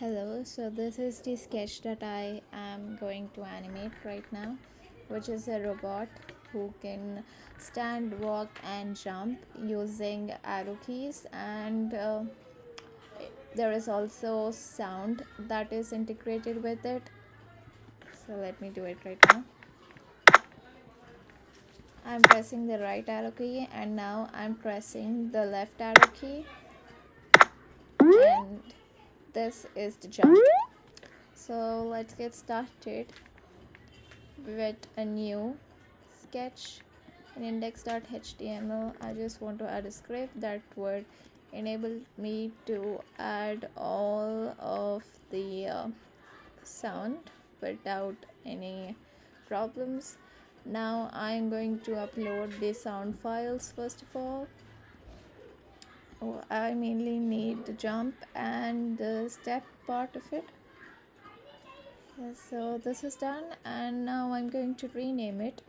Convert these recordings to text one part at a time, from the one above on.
Hello, so this is the sketch that I am going to animate right now, which is a robot who can stand, walk, and jump using arrow keys, and there is also sound that is integrated with it. So let me do it right now. I'm pressing the right arrow key, and now I'm pressing the left arrow key, and this is the jump. So let's get started with a new sketch in index.html. I just want to add a script that would enable me to add all of the sound without any problems. Now I'm going to upload the sound files. First of all, I mainly need the jump and the step part of it. So this is done, and now I'm going to rename it.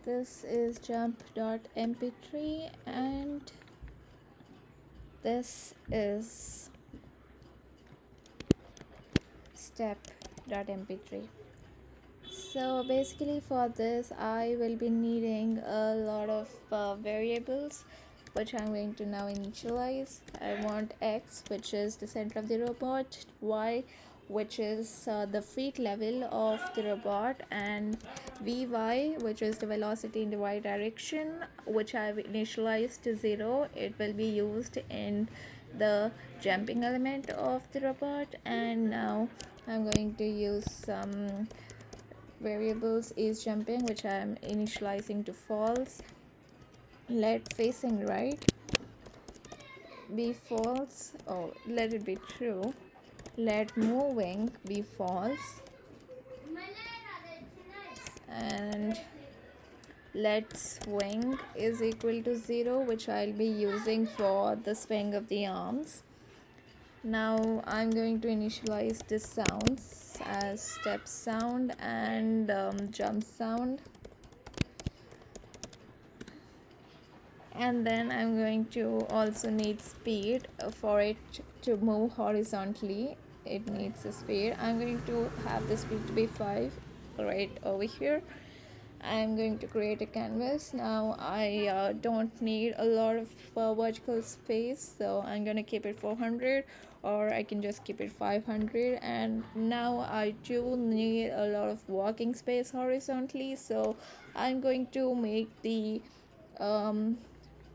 This is jump.mp3 and this is step.mp3. So basically for this I will be needing a lot of variables, which I'm going to now initialize. I want x, which is the center of the robot, y, which is the feet level of the robot, and vy, which is the velocity in the y direction, which I've initialized to 0. It will be used in the jumping element of the robot. And now I'm going to use some variables. Is jumping, which I'm initializing to false. Let facing right be false. Oh, let it be true. Let moving be false, and let swing is equal to 0, which I'll be using for the swing of the arms. Now I'm going to initialize the sounds as step sound and jump sound, and then I'm going to also need speed for it to move horizontally. It needs a speed. I'm going to have the speed to be 5 right over here. I'm going to create a canvas. Now I don't need a lot of vertical space, so I'm gonna keep it 400, or I can just keep it 500. And now I do need a lot of walking space horizontally, so I'm going to make the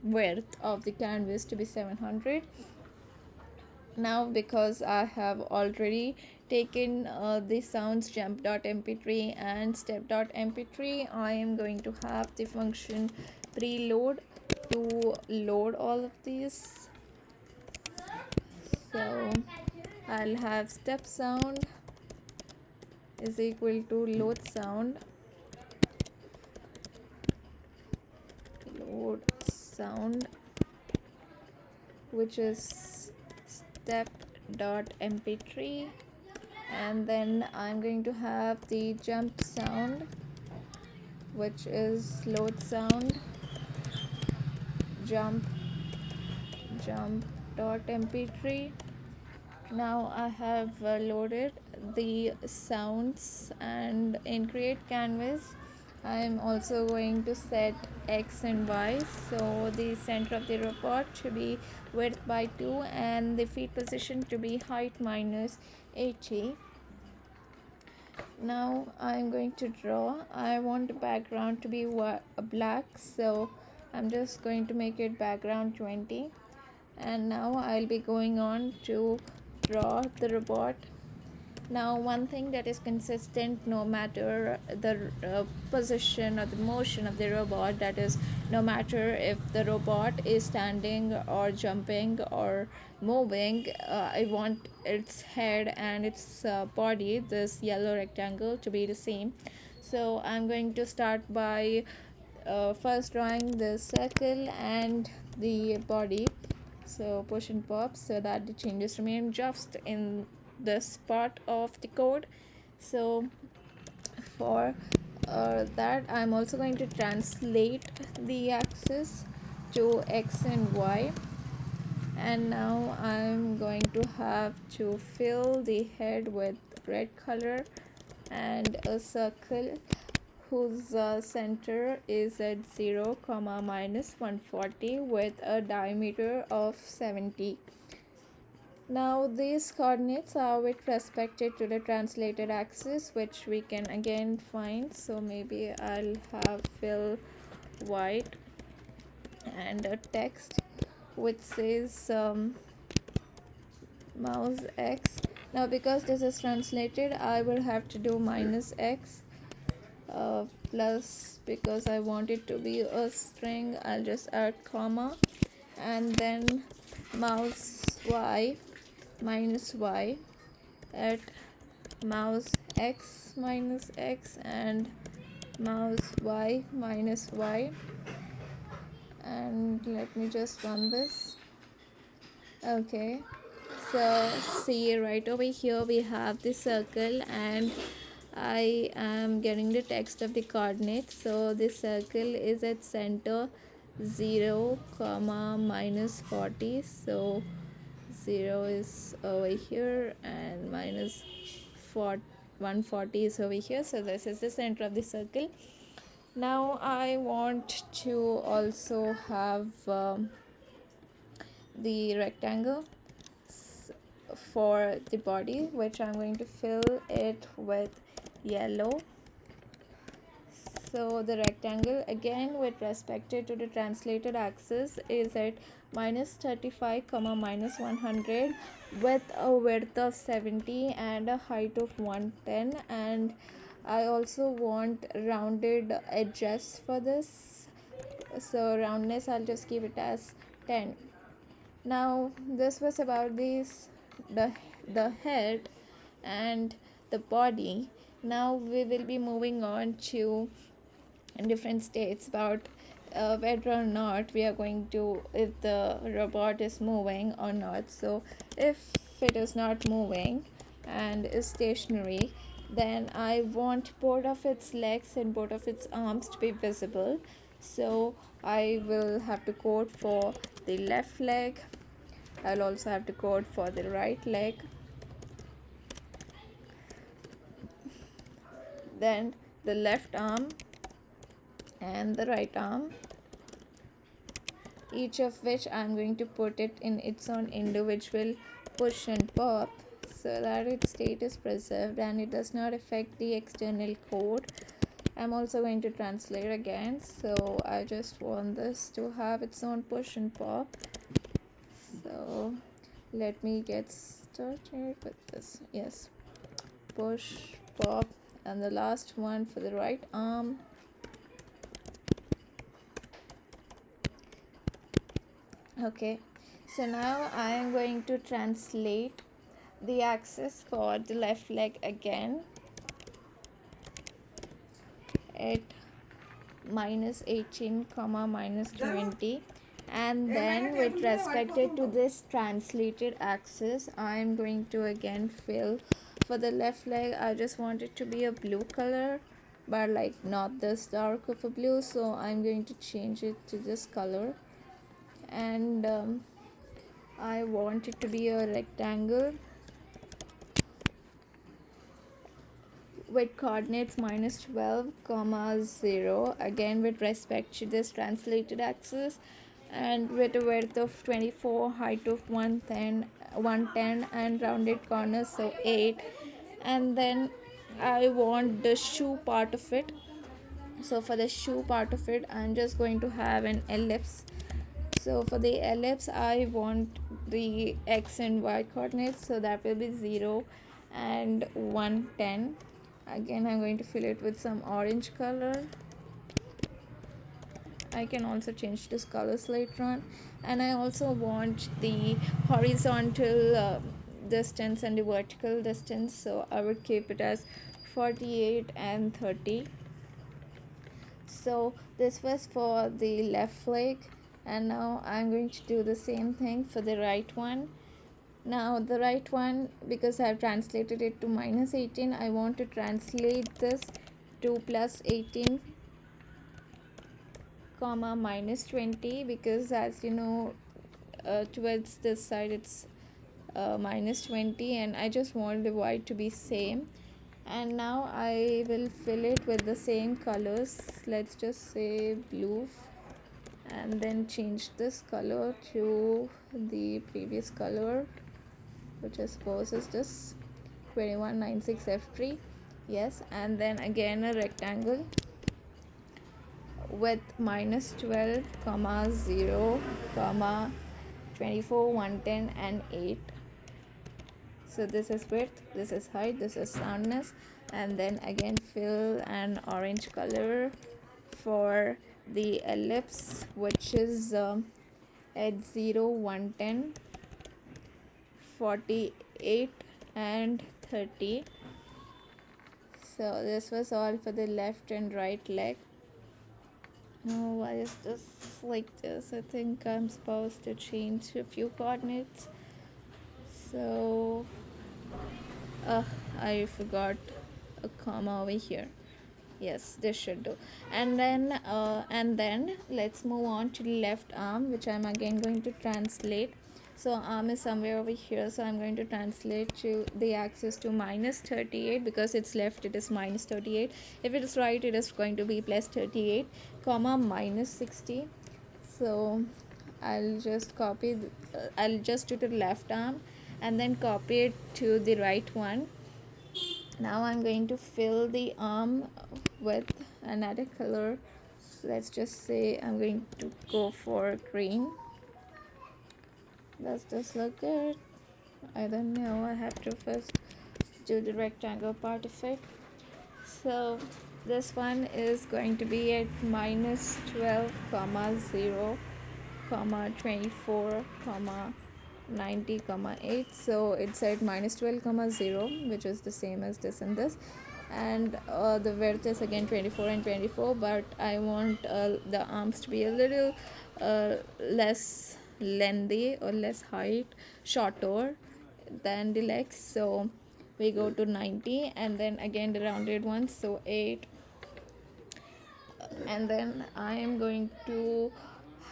width of the canvas to be 700. Now because I have already taken the sounds jump.mp3 and step.mp3, I am going to have the function preload to load all of these. So I'll have step sound is equal to load sound, which is step.mp3, and then I'm going to have the jump sound, which is load sound jump.mp3. Now I have loaded the sounds, and in create canvas I am also going to set x and y. So the center of the robot to be width by 2 and the feet position to be height minus 80. Now I'm going to draw. I want the background to be black, so I'm just going to make it background 20. And now I'll be going on to draw the robot. Now one thing that is consistent no matter the position or the motion of the robot, that is no matter if the robot is standing or jumping or moving, I want its head and its body, this yellow rectangle, to be the same. So I'm going to start by first drawing the circle and the body. So push and pop so that the changes remain just in this part of the code. So for that I'm also going to translate the axis to x and y. And now I'm going to have to fill the head with red color and a circle whose center is at 0 comma minus 140 with a diameter of 70. Now these coordinates are with respect to the translated axis, which we can again find. So maybe I'll have fill white and a text which says mouse x. Now because this is translated, I will have to do minus x plus, because I want it to be a string, I'll just add comma, and then mouse y minus y at mouse x minus x and mouse y minus y. And let me just run this. Okay, so see, right over here we have the circle, and I am getting the text of the coordinates. So this circle is at center 0 comma minus 40. So 0 is over here and minus 140 is over here. So this is the center of the circle. Now I want to also have the rectangle for the body, which I'm going to fill it with yellow. So the rectangle, again with respect to the translated axis, is at minus 35 comma minus 100 with a width of 70 and a height of 110. And I also want rounded edges for this, so roundness I'll just keep it as 10. Now this was about the head and the body. Now we will be moving on to different states about whether or not we are going to, if the robot is moving or not. So if it is not moving and is stationary, then I want both of its legs and both of its arms to be visible. So I will have to code for the left leg. I'll also have to code for the right leg. Then the left arm and the right arm, each of which I'm going to put it in its own individual push and pop, so that its state is preserved and it does not affect the external code. I'm also going to translate again, so I just want this to have its own push and pop. So let me get started with this. Yes, push, pop, and the last one for the right arm. Okay, so now I am going to translate the axis for the left leg again at minus 18 comma minus 20, and then with respect to this translated axis, I am going to again fill for the left leg. I just want it to be a blue color, but like not this dark of a blue, so I'm going to change it to this color. And I want it to be a rectangle with coordinates minus 12 comma 0, again with respect to this translated axis, and with a width of 24, height of 110 and rounded corners, so 8. And then I want the shoe part of it. So for the shoe part of it, I'm just going to have an ellipse. So for the ellipse, I want the x and y coordinates, so that will be 0 and 110. Again, I'm going to fill it with some orange color. I can also change this colors later on. And I also want the horizontal distance and the vertical distance, so I would keep it as 48 and 30. So this was for the left leg, and now I'm going to do the same thing for the right one. Now the right one, because I've translated it to minus 18, I want to translate this to plus 18 comma minus 20, because as you know, towards this side it's minus 20, and I just want the white to be same. And now I will fill it with the same colors. Let's just say blue, and then change this color to the previous color, which I suppose is this 2196 F3. Yes, and then again a rectangle with minus 12 comma 0 comma 24 110 and 8. So this is width, this is height, this is roundness, and then again fill an orange color for the ellipse, which is at 0 110 48 and 30. So this was all for the left and right leg. Oh, why is this like this? I think I'm supposed to change a few coordinates. So I forgot a comma over here. Yes, this should do. And then let's move on to the left arm, which I'm again going to translate. So arm is somewhere over here, so I'm going to translate to the axis to minus 38, because it's left, it is minus 38. If it is right, it is going to be plus 38 comma minus 60. So I'll just copy I'll just do the left arm and then copy it to the right one. Now I'm going to fill the arm with another color. Let's just say I'm going to go for green. Does this look good? I don't know. I have to first do the rectangle part of it. So this one is going to be at minus 12 comma 0 comma 24 comma 90 comma 8. So it's at minus 12 comma 0, which is the same as this and this, and the width is again 24 and 24, but I want the arms to be a little less lengthy or less height, shorter than the legs. So we go to 90, and then again the rounded ones, so 8. And then I am going to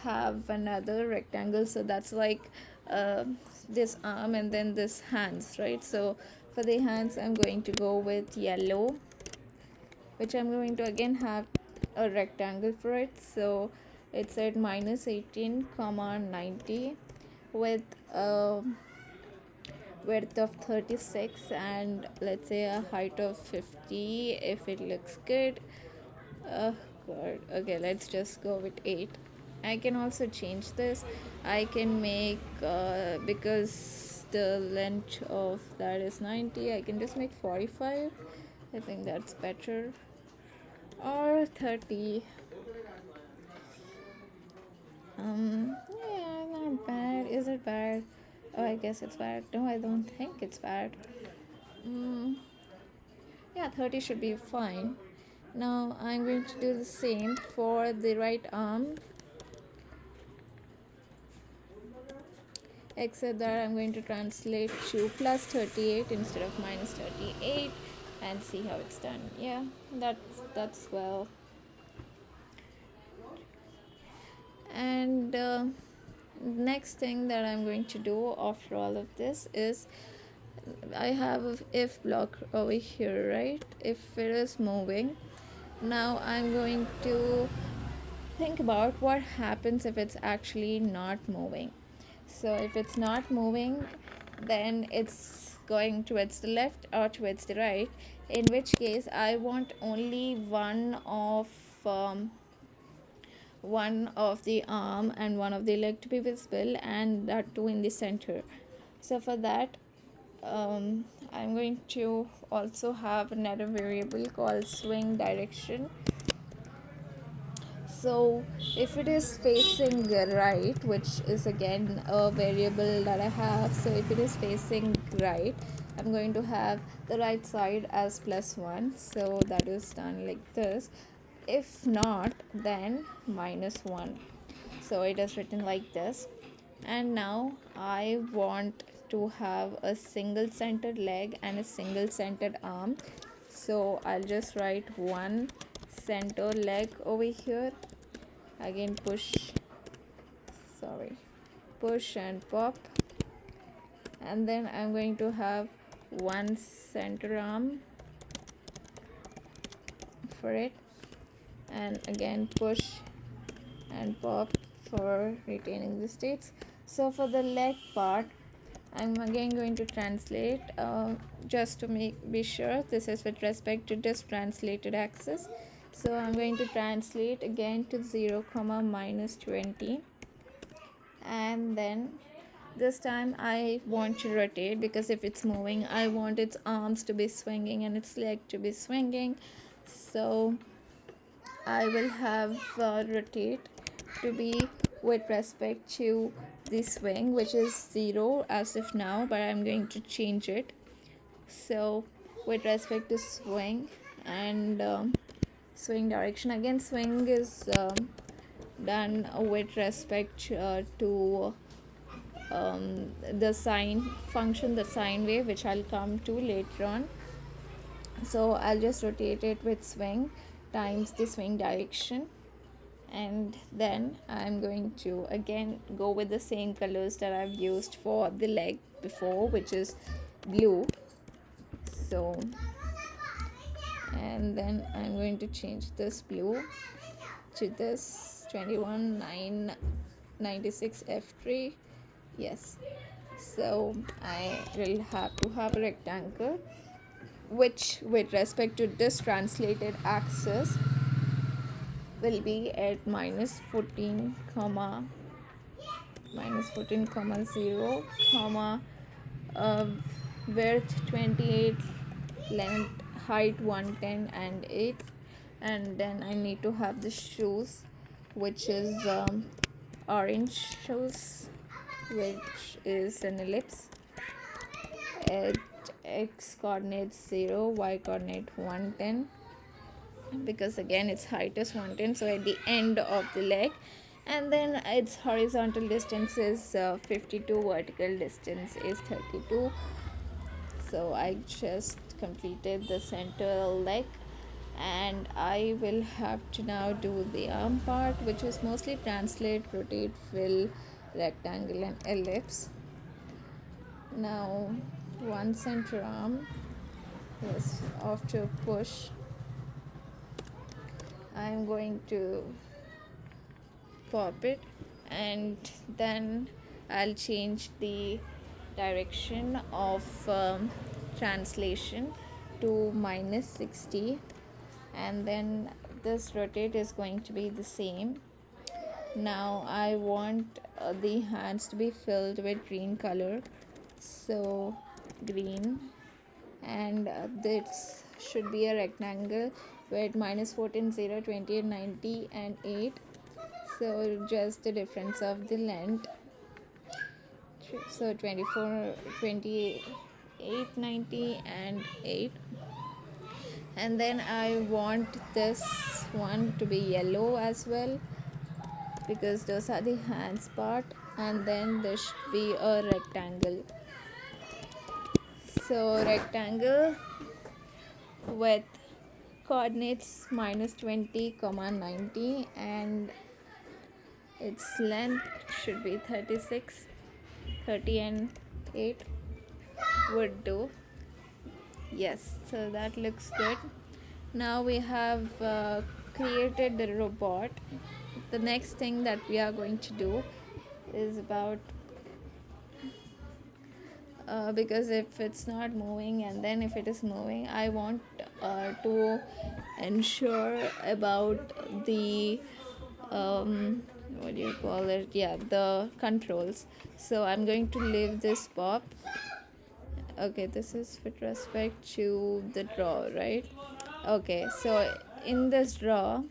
have another rectangle, so that's like this arm and then this hands, right? So for the hands I'm going to go with yellow, which I'm going to again have a rectangle for it. So it's at minus 18 comma 90 with a width of 36 and let's say a height of 50 if it looks good. God. Okay, let's just go with 8. I can also change this. I can make because the length of that is 90, I can just make 45. I think that's better, or 30. Yeah, not bad. Is it bad? Oh, I guess it's bad. No, I don't think it's bad. Yeah, 30 should be fine. Now I'm going to do the same for the right arm, except that I'm going to translate to plus 38 instead of minus 38 and see how it's done. Yeah, that's well. And next thing that I'm going to do after all of this is I have a if block over here, right? If it is moving, now I'm going to think about what happens if it's actually not moving. So if it's not moving, then it's going towards the left or towards the right, in which case I want only one of the arm and one of the leg to be visible, and that too in the center. So for that I'm going to also have another variable called swing direction. So if it is facing right, which is again a variable that I have, so if it is facing right, I'm going to have the right side as +1, so that is done like this. If not, then -1. So it is written like this. And now I want to have a single centered leg and a single centered arm, so I'll just write one center leg over here. Again push push and pop, and then I'm going to have one center arm for it, and again push and pop for retaining the states. So for the leg part, I'm again going to translate, just to be sure this is with respect to this translated axis. So I'm going to translate again to 0 comma minus 20, and then this time I want to rotate, because if it's moving I want its arms to be swinging and its leg to be swinging. So I will have rotate to be with respect to the swing, which is 0 as of now, but I'm going to change it. So with respect to swing and swing direction, again swing is done with respect to the sine function, the sine wave, which I'll come to later on. So I'll just rotate it with swing times the swing direction, and then I'm going to again go with the same colors that I've used for the leg before, which is blue. So, and then I'm going to change this blue to this 21996 F3. Yes, so I will have to have a rectangle which with respect to this translated axis will be at minus 14 comma 0 comma width 28, length height 110 and 8. And then I need to have the shoes, which is orange shoes, which is an ellipse at x coordinate 0, y coordinate 110, because again its height is 110, so at the end of the leg. And then its horizontal distance is 52, vertical distance is 32. So I just completed the center leg, and I will have to now do the arm part, which is mostly translate, rotate, fill, rectangle and ellipse. Now one center arm is after push, I'm going to pop it, and then I'll change the direction of translation to minus 60, and then this rotate is going to be the same. Now I want the hands to be filled with green color, so green, and this should be a rectangle with minus 14, 0, 28, 90 and 8. So just the difference of the length, so 24, 28, 90 and 8. And then I want this one to be yellow as well, because those are the hands part, and then there should be a rectangle. So rectangle with coordinates minus 20 comma 90, and its length should be 36, 30 and 8 would do. Yes, so that looks good. Now we have created the robot. The next thing that we are going to do is about because if it's not moving, and then if it is moving, I want to ensure about the what do you call it, the controls. So I'm going to leave this pop. Okay, this is with respect to the draw, right? Okay, so in this draw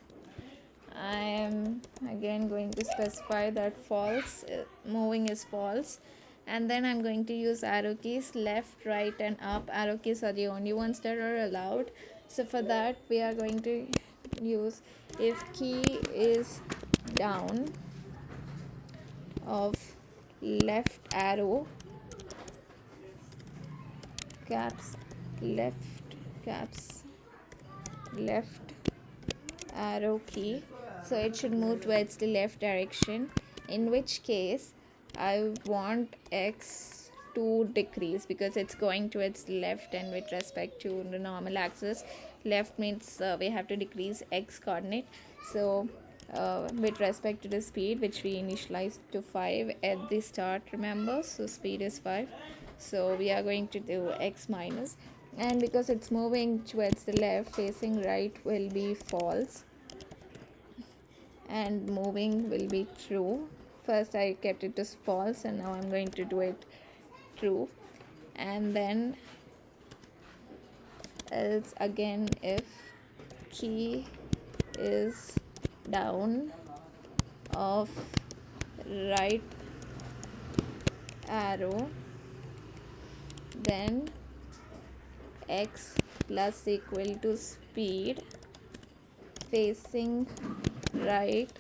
I am again going to specify that false, moving is false, and then I'm going to use arrow keys, left, right and up. Arrow keys are the only ones that are allowed. So for that we are going to use if key is down of left arrow, caps left arrow key, so it should move towards the left direction, in which case I want x to decrease because it's going to its left, and with respect to the normal axis, left means we have to decrease x coordinate. So with respect to the speed, which we initialized to 5 at the start, remember, so speed is 5, so we are going to do x minus, and because it's moving towards the left, facing right will be false and moving will be true. First I kept it as false, and now I'm going to do it true. And then else again, if key is down of right arrow, then x plus equal to speed facing right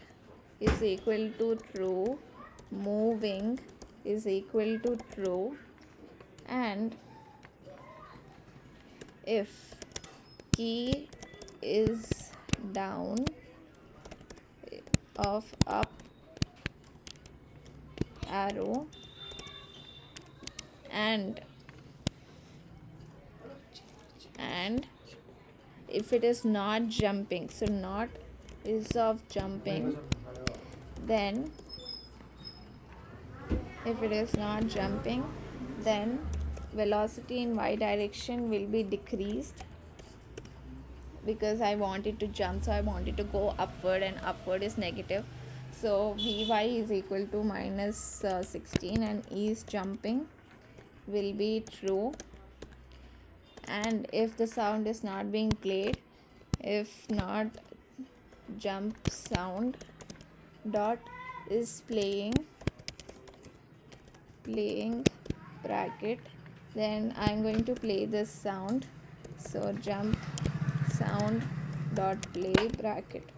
is equal to true, moving is equal to true, and if key is down of up arrow and if it is not jumping, so not is of jumping, then if it is not jumping, then velocity in y direction will be decreased, because I want it to jump, so I want it to go upward, and upward is negative, so vy is equal to minus 16, and e is jumping will be true. And if the sound is not being played, if not jump sound dot is playing bracket, then I'm going to play this sound, so jump sound dot play bracket.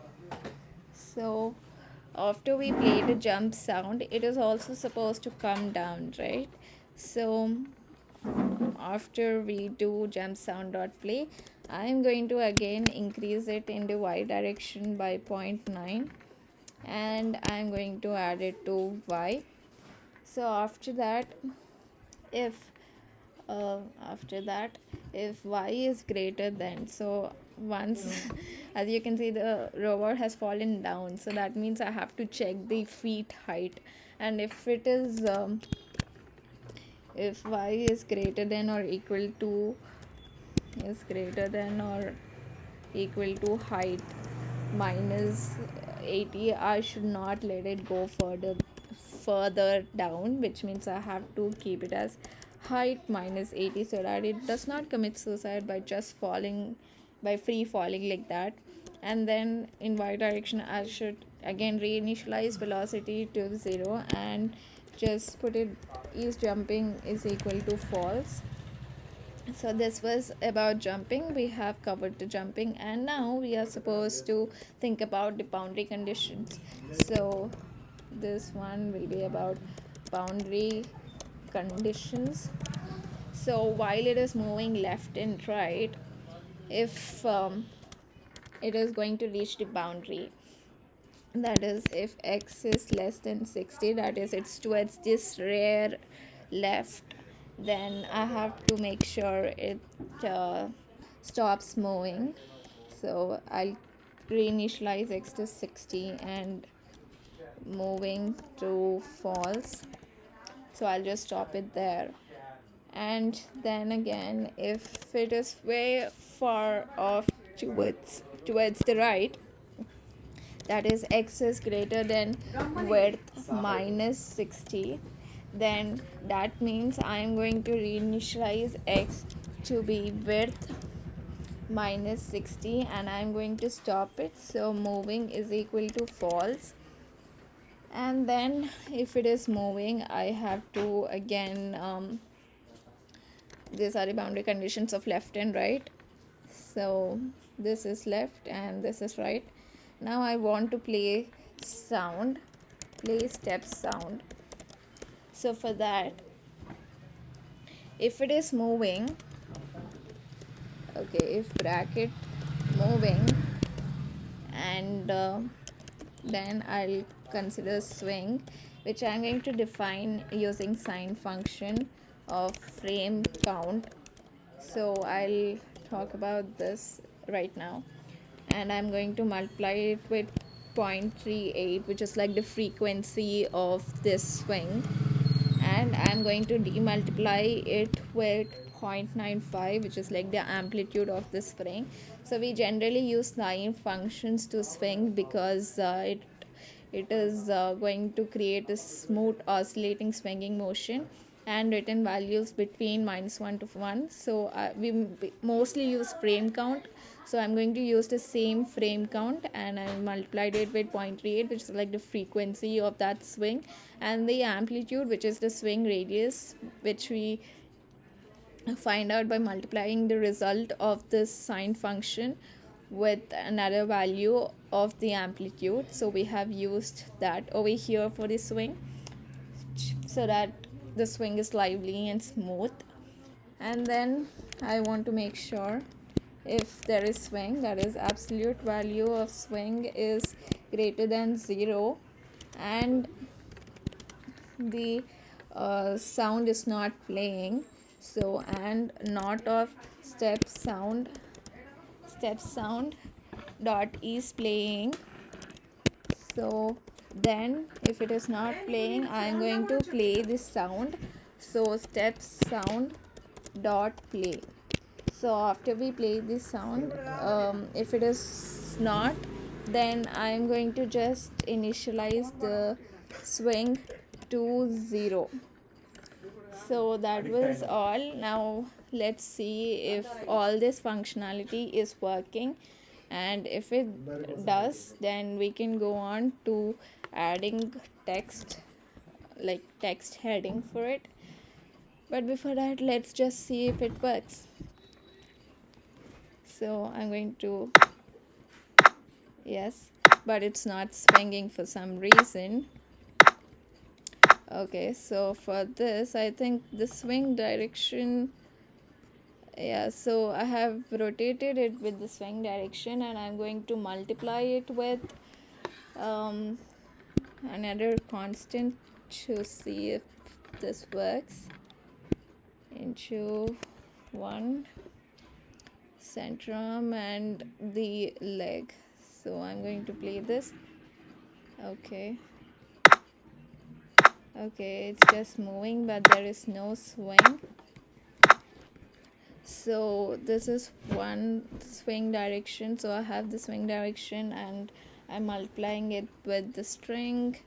So after we play the jump sound, it is also supposed to come down, right? So after we do jump sound dot play, I am going to again increase it in the y direction by 0.9, and I am going to add it to y. So after that, if y is greater than, so once as you can see, the rover has fallen down, so that means I have to check the feet height, and if it is if y is greater than or equal to height minus 80, I should not let it go further down, which means I have to keep it as height minus 80, so that it does not commit suicide by just falling, by free falling like that. And then in y direction, I should again reinitialize velocity to 0 and just put it is jumping is equal to false. So this was about jumping. We have covered the jumping, and now we are supposed to think about the boundary conditions. So this one will be about boundary conditions. So while it is moving left and right, if it is going to reach the boundary, that is if x is less than 60, that is it's towards this rear left, then I have to make sure it stops moving. So I'll reinitialize x to 60 and moving to false, so I'll just stop it there. And then again, if it is way far off towards the right, that is x is greater than width minus 60, then that means I am going to reinitialize x to be width minus 60, and I am going to stop it, so moving is equal to false. And then if it is moving, I have to again these are the boundary conditions of left and right, so this is left and this is right. Now I want to play step sound. So for that, if it is moving, okay, if bracket moving and then I'll consider swing, which I'm going to define using sine function of frame count. So I'll talk about this right now, and I'm going to multiply it with 0.38, which is like the frequency of this swing, and I'm going to demultiply it with 0.95, which is like the amplitude of this swing. So we generally use sine functions to swing because it is going to create a smooth oscillating swinging motion, and written values between -1 to 1. So we mostly use frame count, so I'm going to use the same frame count, and I multiplied it with 0.38, which is like the frequency of that swing, and the amplitude, which is the swing radius, which we find out by multiplying the result of this sine function with another value of the amplitude. So we have used that over here for the swing, so that the swing is lively and smooth. And then I want to make sure if there is swing, that is absolute value of swing is greater than 0, and the sound is not playing. So, and not of step sound dot is playing. So then if it is not playing, I am going to play this sound. So step sound dot play. So after we play this sound, if it is not, then I am going to just initialize the swing to 0. So that was all. Now let's see if all this functionality is working, and if it does, then we can go on to adding text, like text heading for it. But before that, let's just see if it works. So I'm going to, yes, but it's not swinging for some reason. Okay, so for this, I think the swing direction, yeah, so I have rotated it with the swing direction, and I'm going to multiply it with another constant to see if this works, into 1 centrum and the leg. So I'm going to play this. Okay, it's just moving, but there is no swing. So this is one swing direction, so I have the swing direction and I'm multiplying it with the string.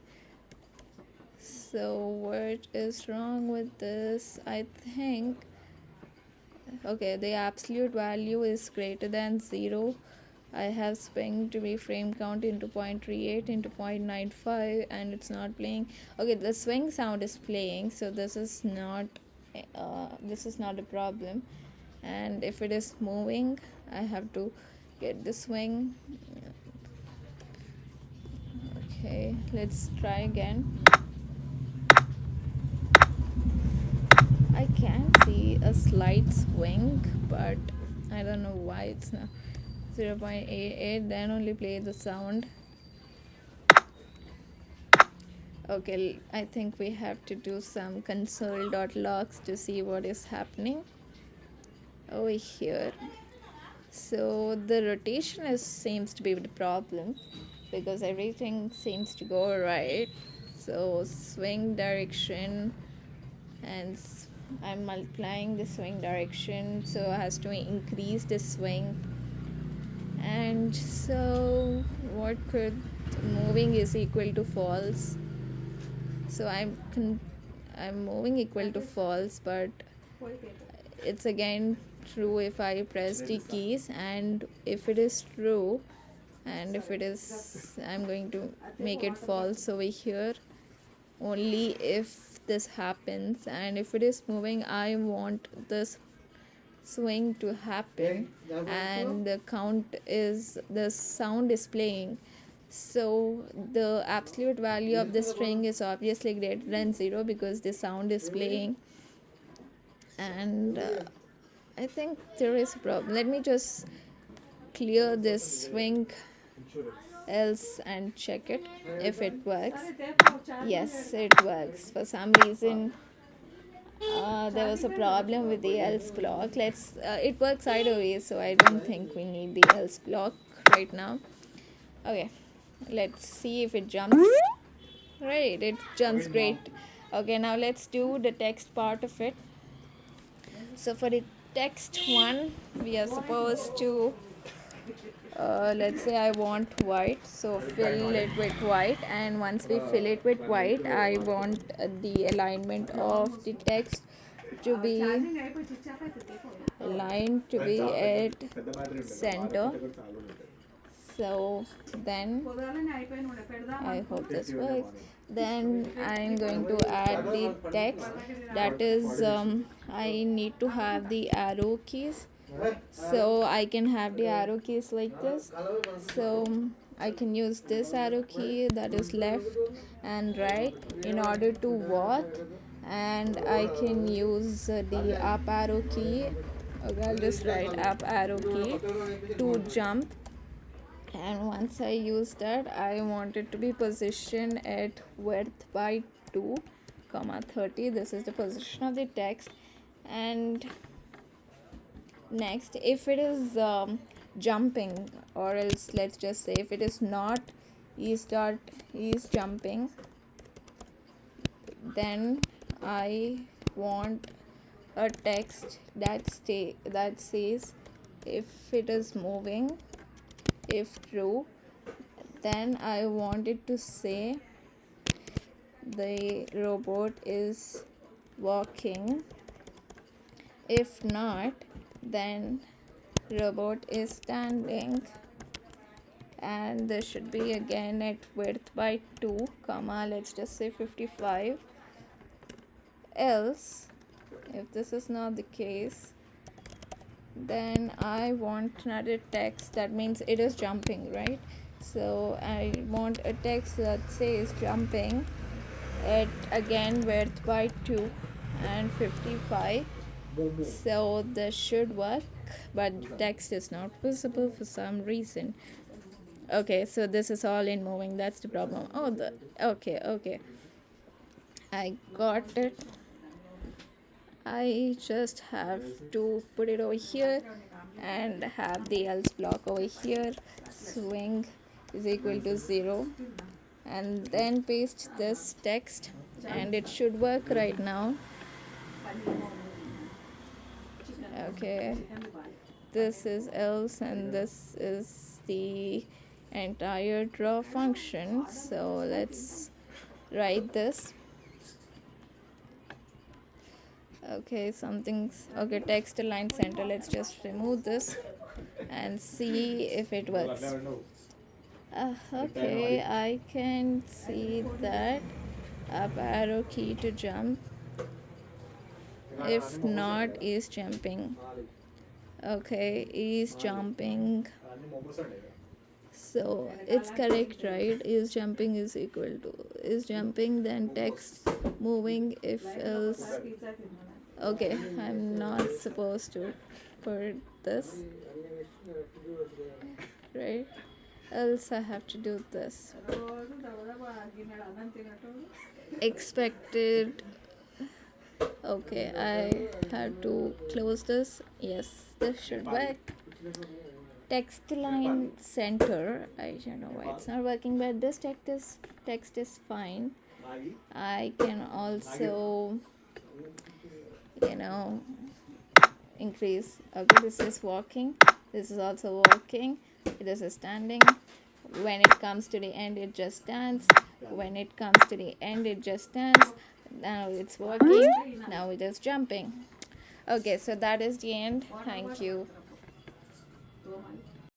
So what is wrong with this? I think, okay, the absolute value is greater than 0. I have swing to be frame count into 0.38 into 0.95, and it's not playing. Okay, the swing sound is playing, so this is not a problem. And if it is moving, I have to get the swing. Okay, let's try again. I can see a slight swing, but I don't know why it's not 0.88. Then only play the sound. Okay, I think we have to do some console.logs to see what is happening over here. So the rotation seems to be the problem, because everything seems to go right. So swing direction, and I'm multiplying the swing direction, so it has to increase the swing. And so what could moving is equal to false. So I'm moving equal to false, but it's again true if I press the keys. And if it is true, and if it is, I'm going to make it false over here only if this happens. And if it is moving, I want this swing to happen, and the sound is playing. So the absolute value of the string is obviously greater than 0 because the sound is playing. And I think there is a problem. Let me just clear this swing else and check it if it works. Yes, it works. For some reason there was a problem with the else block. It works either way, so I don't think we need the else block right now. Okay, let's see if it jumps. Right, it jumps great. Okay, now let's do the text part of it. So for the text one, we are supposed to let's say I want white, so fill it with white, and once we fill it with white, I want the alignment of the text to be aligned to be at center. So then I hope this works. Then I'm going to add the text, that is I need to have the arrow keys, so I can have the arrow keys like this. So I can use this arrow key, that is left and right, in order to walk, and I can use the up arrow key. Okay, I'll just write up arrow key to jump. And once I use that, I want it to be positioned at width by 2 comma 30. This is the position of the text. And next, if it is jumping, or else let's just say if it is not is jumping, then I want a text that says if it is moving, if true, then I want it to say the robot is walking. If not, then robot is standing. And this should be again at width by 2 comma, let's just say 55. Else, if this is not the case, then I want another text that means it is jumping, right? So I want a text that says jumping at again width by 2 and 55. So this should work, but the text is not visible for some reason. Okay, so this is all in moving, that's the problem. Okay, I got it. I just have to put it over here and have the else block over here. Swing is equal to 0, and then paste this text, and it should work right now. Okay, this is else, and this is the entire draw function. So let's write this. Okay, text align center. Let's just remove this and see if it works. Okay, I can see that up arrow key to jump. If not, is jumping. Okay, is jumping. So it's correct, right? Is jumping is equal to is jumping, then text moving, if else. Okay, I'm not supposed to put this, right? Else I have to do this. Expected. Okay, I have to close this. Yes, this should work. Text line center, I don't know why it's not working, but this text is fine. I can also increase. Okay, this is walking, this is also walking, this is standing. When it comes to the end, it just stands. When it comes to the end, it just stands. Now it's walking, now it is jumping. Okay, so that is the end. Thank you.